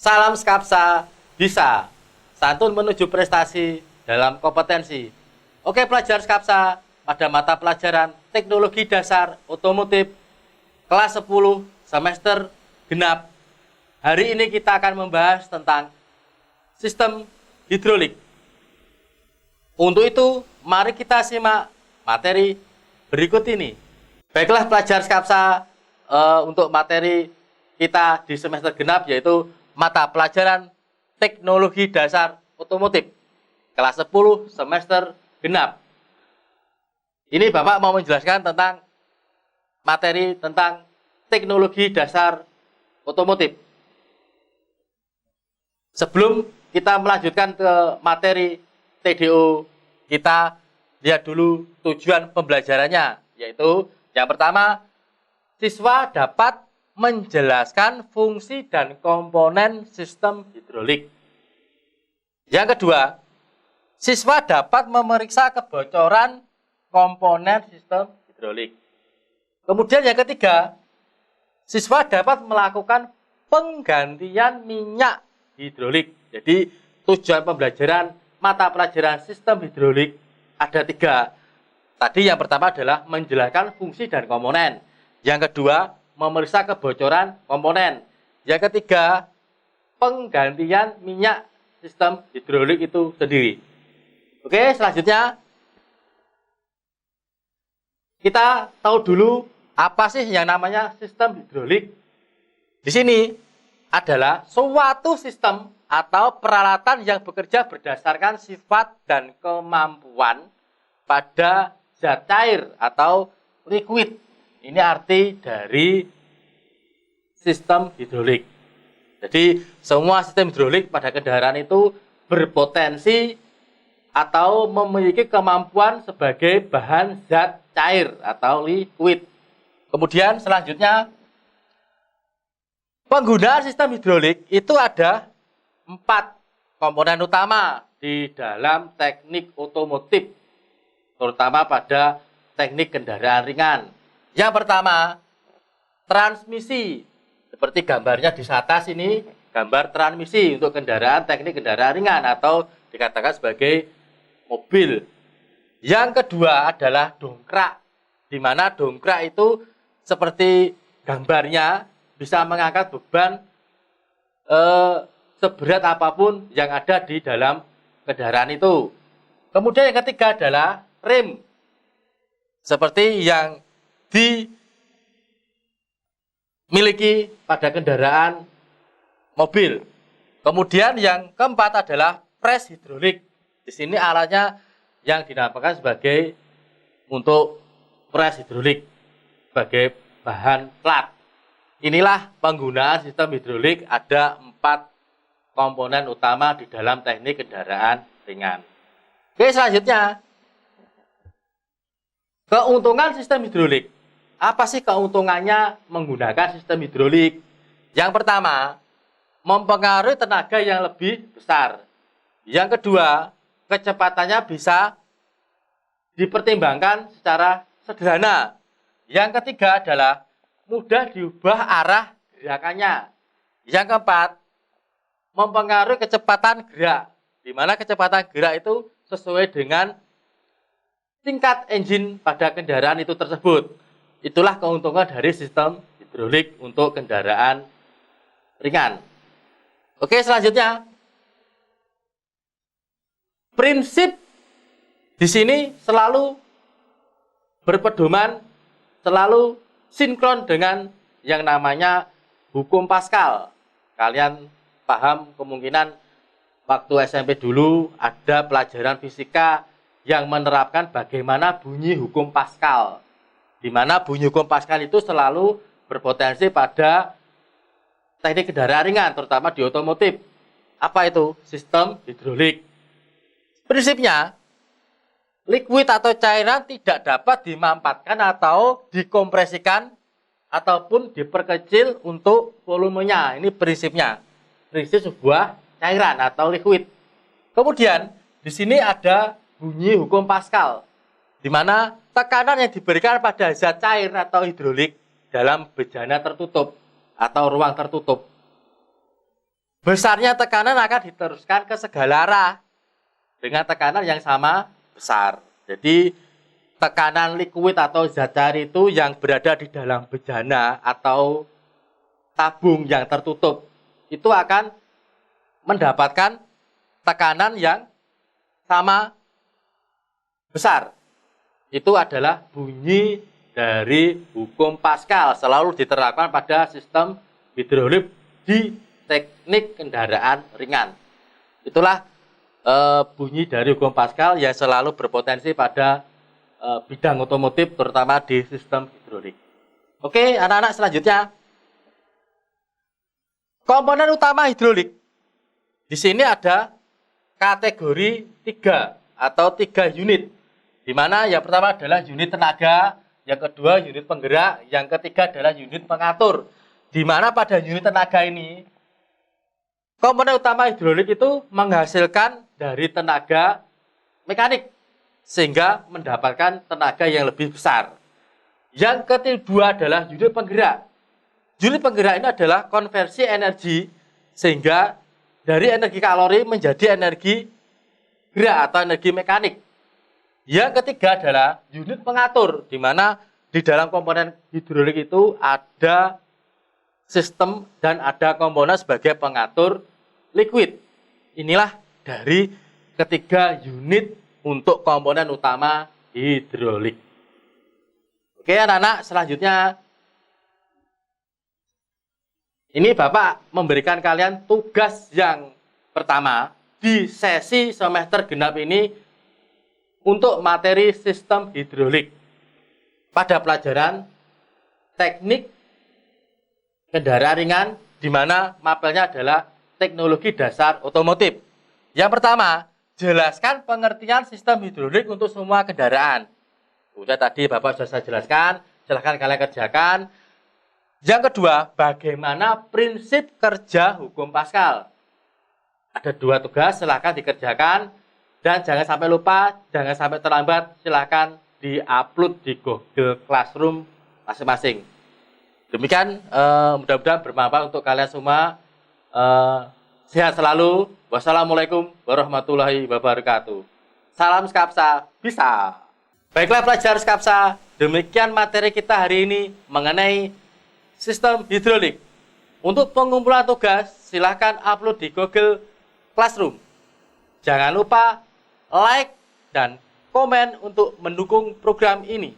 Salam Skapsa, bisa santun menuju prestasi dalam kompetensi. Oke pelajar Skapsa, pada mata pelajaran Teknologi Dasar Otomotif kelas 10 semester genap. Hari ini kita akan membahas tentang sistem hidrolik. Untuk itu, mari kita simak materi berikut ini. Baiklah pelajar Skapsa, untuk materi kita di semester genap yaitu mata pelajaran Teknologi Dasar Otomotif kelas 10 semester genap. Ini Bapak mau menjelaskan tentang materi tentang Teknologi Dasar Otomotif. Sebelum kita melanjutkan ke materi TDO, kita lihat dulu tujuan pembelajarannya, yaitu yang pertama, siswa dapat menjelaskan fungsi dan komponen sistem hidrolik. Yang kedua, siswa dapat memeriksa kebocoran komponen sistem hidrolik. Kemudian yang ketiga, siswa dapat melakukan penggantian minyak hidrolik. Jadi tujuan pembelajaran mata pelajaran sistem hidrolik ada 3. Tadi yang pertama adalah menjelaskan fungsi dan komponen. Yang kedua, memeriksa kebocoran komponen. Yang ketiga, penggantian minyak sistem hidrolik itu sendiri. Oke, selanjutnya kita tahu dulu apa sih yang namanya sistem hidrolik. Di sini adalah suatu sistem atau peralatan yang bekerja berdasarkan sifat dan kemampuan pada zat cair atau liquid. Ini arti dari sistem hidrolik. Jadi semua sistem hidrolik pada kendaraan itu berpotensi atau memiliki kemampuan sebagai bahan zat cair atau liquid. Kemudian selanjutnya, penggunaan sistem hidrolik itu ada 4 komponen utama di dalam teknik otomotif, terutama pada teknik kendaraan ringan. Yang pertama, transmisi. Seperti gambarnya di atas ini, gambar transmisi untuk kendaraan teknik kendaraan ringan atau dikatakan sebagai mobil. Yang kedua adalah dongkrak, di mana dongkrak itu seperti gambarnya bisa mengangkat beban seberat apapun yang ada di dalam kendaraan itu. Kemudian yang ketiga adalah rem, seperti yang dimiliki pada kendaraan mobil. Kemudian yang keempat adalah pres hidrolik. Di sini alatnya yang dinamakan sebagai untuk pres hidrolik sebagai bahan plat. Inilah penggunaan sistem hidrolik, ada 4 komponen utama di dalam teknik kendaraan ringan. Oke, selanjutnya keuntungan sistem hidrolik. Apa sih keuntungannya menggunakan sistem hidrolik? Yang pertama, mempengaruhi tenaga yang lebih besar. Yang kedua, kecepatannya bisa dipertimbangkan secara sederhana. Yang ketiga adalah mudah diubah arah gerakannya. Yang keempat, mempengaruhi kecepatan gerak, di mana kecepatan gerak itu sesuai dengan tingkat engine pada kendaraan itu tersebut. Itulah keuntungan dari sistem hidrolik untuk kendaraan ringan. Oke, selanjutnya prinsip di sini selalu berpedoman, selalu sinkron dengan yang namanya hukum Pascal. Kalian paham kemungkinan waktu SMP dulu ada pelajaran fisika yang menerapkan bagaimana bunyi hukum Pascal. Di mana bunyi hukum Pascal itu selalu berpotensi pada teknik kendaraan ringan, terutama di otomotif. Apa itu? Sistem hidrolik. Prinsipnya, liquid atau cairan tidak dapat dimampatkan atau dikompresikan ataupun diperkecil untuk volumenya. Ini prinsipnya. Prinsip sebuah cairan atau liquid. Kemudian, di sini ada bunyi hukum Pascal, di mana tekanan yang diberikan pada zat cair atau hidrolik dalam bejana tertutup atau ruang tertutup besarnya tekanan akan diteruskan ke segala arah dengan tekanan yang sama besar. Jadi tekanan liquid atau zat cair itu yang berada di dalam bejana atau tabung yang tertutup itu akan mendapatkan tekanan yang sama besar. Itu adalah bunyi dari hukum Pascal, selalu diterapkan pada sistem hidrolik di teknik kendaraan ringan. Itulah bunyi dari hukum Pascal yang selalu berpotensi pada bidang otomotif, terutama di sistem hidrolik. Oke, anak-anak, selanjutnya komponen utama hidrolik. Di sini ada kategori 3 atau 3 unit, di mana yang pertama adalah unit tenaga, yang kedua unit penggerak, yang ketiga adalah unit pengatur. Di mana pada unit tenaga ini, komponen utama hidrolik itu menghasilkan dari tenaga mekanik, sehingga mendapatkan tenaga yang lebih besar. Yang kedua adalah unit penggerak. Unit penggerak ini adalah konversi energi, sehingga dari energi kalori menjadi energi gerak atau energi mekanik. Yang ketiga adalah unit pengatur, di mana di dalam komponen hidrolik itu ada sistem dan ada komponen sebagai pengatur liquid. Inilah dari ketiga unit untuk komponen utama hidrolik. Oke anak-anak, selanjutnya ini Bapak memberikan kalian tugas yang pertama di sesi semester genap ini untuk materi sistem hidrolik pada pelajaran teknik kendaraan ringan, di mana mapelnya adalah teknologi dasar otomotif. Yang pertama, jelaskan pengertian sistem hidrolik untuk semua kendaraan. Udah tadi Bapak sudah saya jelaskan, silahkan kalian kerjakan. Yang kedua, bagaimana prinsip kerja hukum Pascal. Ada 2 tugas, silahkan dikerjakan. Dan jangan sampai lupa, jangan sampai terlambat, silahkan di-upload di Google Classroom masing-masing. Demikian, mudah-mudahan bermanfaat untuk kalian semua. Sehat selalu. Wassalamualaikum warahmatullahi wabarakatuh. Salam Skapsa, bisa. Baiklah pelajar Skapsa, demikian materi kita hari ini mengenai sistem hidrolik. Untuk pengumpulan tugas, silahkan upload di Google Classroom. Jangan lupa like dan komen untuk mendukung program ini.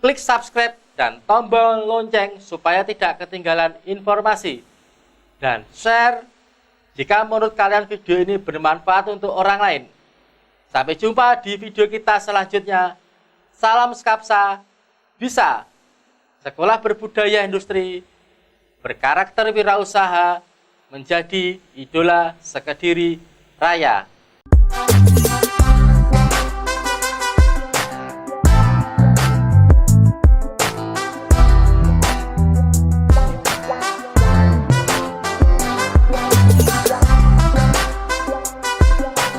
Klik subscribe dan tombol lonceng supaya tidak ketinggalan informasi. Dan share jika menurut kalian video ini bermanfaat untuk orang lain. Sampai jumpa di video kita selanjutnya. Salam Skapsa, bisa. Sekolah berbudaya industri, berkarakter wirausaha, menjadi idola sekediri raya.